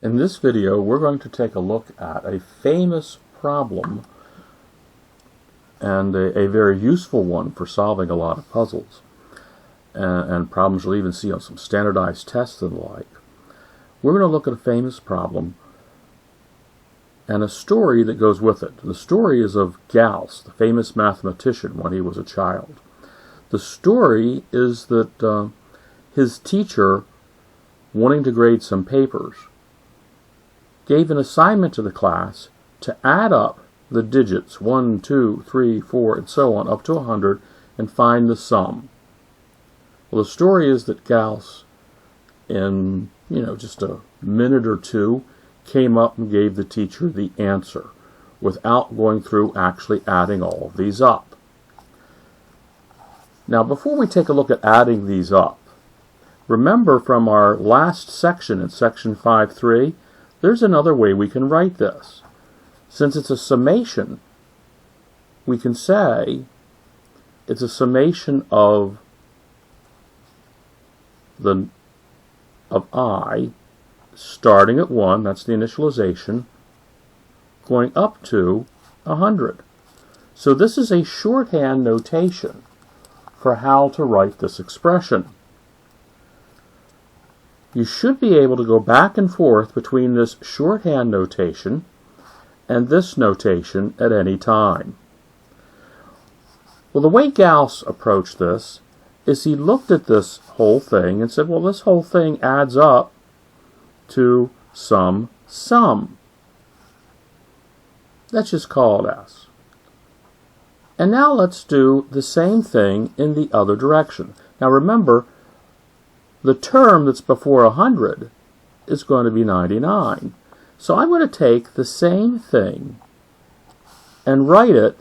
In this video, we're going to take a look at a famous problem and a very useful one for solving a lot of puzzles. And problems you'll even see on some standardized tests and the like. We're going to look at a famous problem and a story that goes with it. The story is of Gauss, the famous mathematician when he was a child. The story is that his teacher, wanting to grade some papers, gave an assignment to the class to add up the digits 1, 2, 3, 4, and so on up to 100 and find the sum. Well, the story is that Gauss, in just a minute or two, came up and gave the teacher the answer without going through actually adding all of these up. Now, before we take a look at adding these up, remember from our last section in section 5.3, there's another way we can write this. Since it's a summation, we can say it's a summation of I, starting at 1, that's the initialization, going up to 100. So this is a shorthand notation for how to write this expression. You should be able to go back and forth between this shorthand notation and this notation at any time. Well, the way Gauss approached this is he looked at this whole thing and said, well, this whole thing adds up to some sum. Let's just call it S. And now let's do the same thing in the other direction. Now remember, the term that's before 100 is going to be 99. So I'm going to take the same thing and write it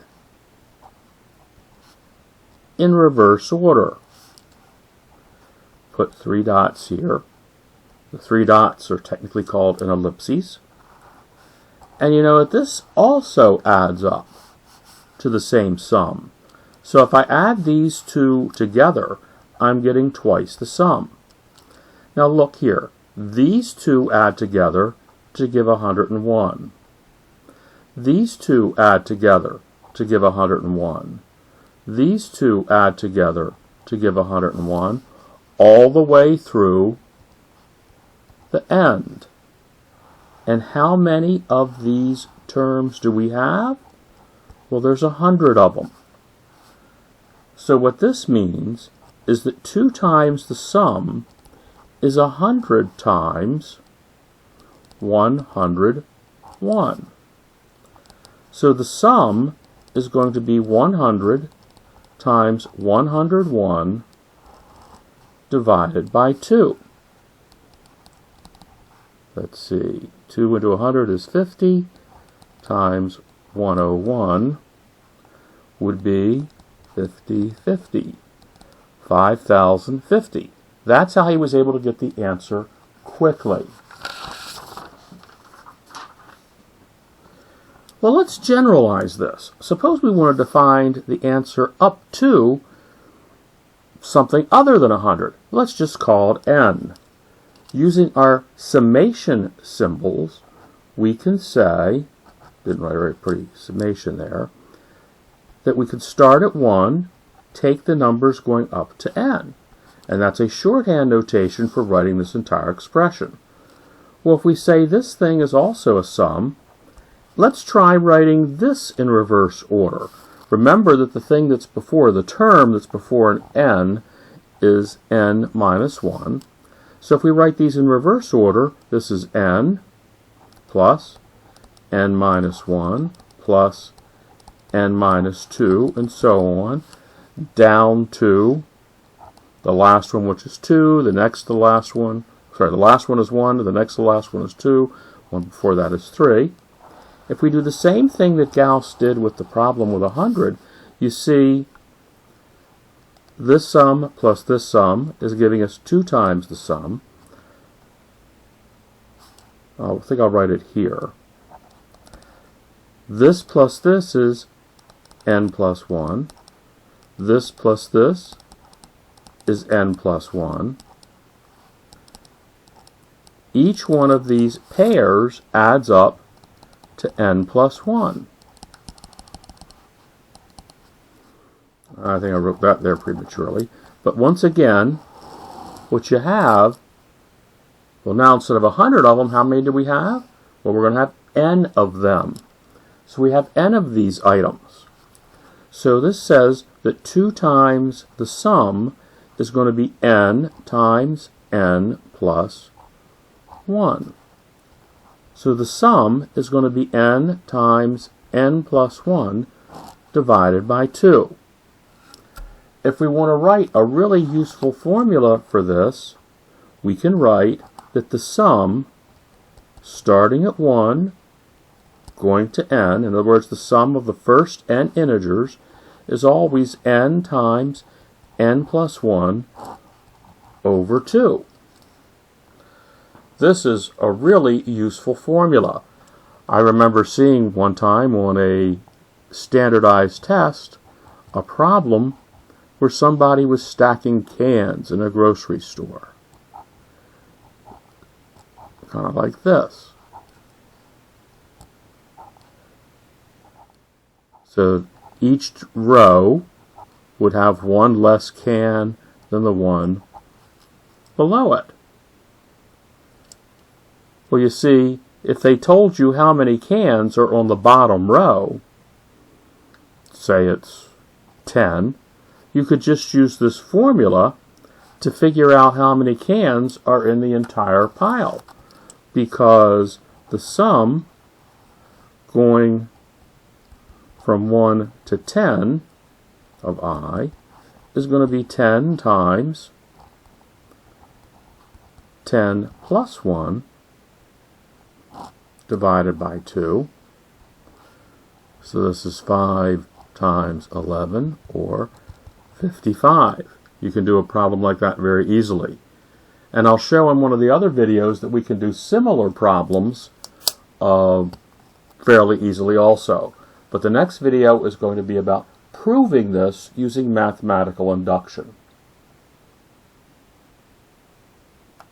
in reverse order. Put 3 dots here. The 3 dots are technically called an ellipses. And you know that this also adds up to the same sum. So if I add these two together, I'm getting twice the sum. Now look here. These two add together to give 101. These two add together to give 101. These two add together to give 101, all the way through the end. And how many of these terms do we have? Well, there's 100 of them. So what this means is that 2 times the sum is 100 times 101. So the sum is going to be 100 times 101 divided by 2. Let's see, 2 into 100 is 50, times 101 would be 50, 5,050. That's how he was able to get the answer quickly. Well, let's generalize this. Suppose we wanted to find the answer up to something other than 100. Let's just call it n. Using our summation symbols, we can say, didn't write a very pretty summation there, that we could start at 1, take the numbers going up to n. And that's a shorthand notation for writing this entire expression. Well, if we say this thing is also a sum, let's try writing this in reverse order. Remember that the thing that's before, the term that's before an n, is n minus 1. So if we write these in reverse order, this is n plus n minus 1 plus n minus 2, and so on, down to the last one, which is 2, the next to the last one, the last one is 1, the next to the last one is 2, one before that is 3. If we do the same thing that Gauss did with the problem with 100, you see this sum plus this sum is giving us 2 times the sum. I think I'll write it here. This plus this is n plus 1. This plus this is n plus 1. each one of these pairs adds up to n plus 1. I think I wrote that there prematurely. But once again, what you have, well, now instead of 100 of them, how many do we have? Well, we're going to have n of them. So we have n of these items. So this says that 2 times the sum is going to be n times n plus 1. So the sum is going to be n times n plus 1 divided by 2. If we want to write a really useful formula for this, we can write that the sum starting at 1 going to n, in other words, the sum of the first n integers, is always n times n plus 1 over 2. This is a really useful formula. I remember seeing one time on a standardized test a problem where somebody was stacking cans in a grocery store. Kind of like this. So each row would have one less can than the one below it. Well, you see, if they told you how many cans are on the bottom row, say it's 10, you could just use this formula to figure out how many cans are in the entire pile, because the sum going from 1 to 10 of I is going to be 10 times 10 plus 1 divided by 2. So this is 5 times 11, or 55. You can do a problem like that very easily. And I'll show in one of the other videos that we can do similar problems fairly easily also. But the next video is going to be about proving this using mathematical induction.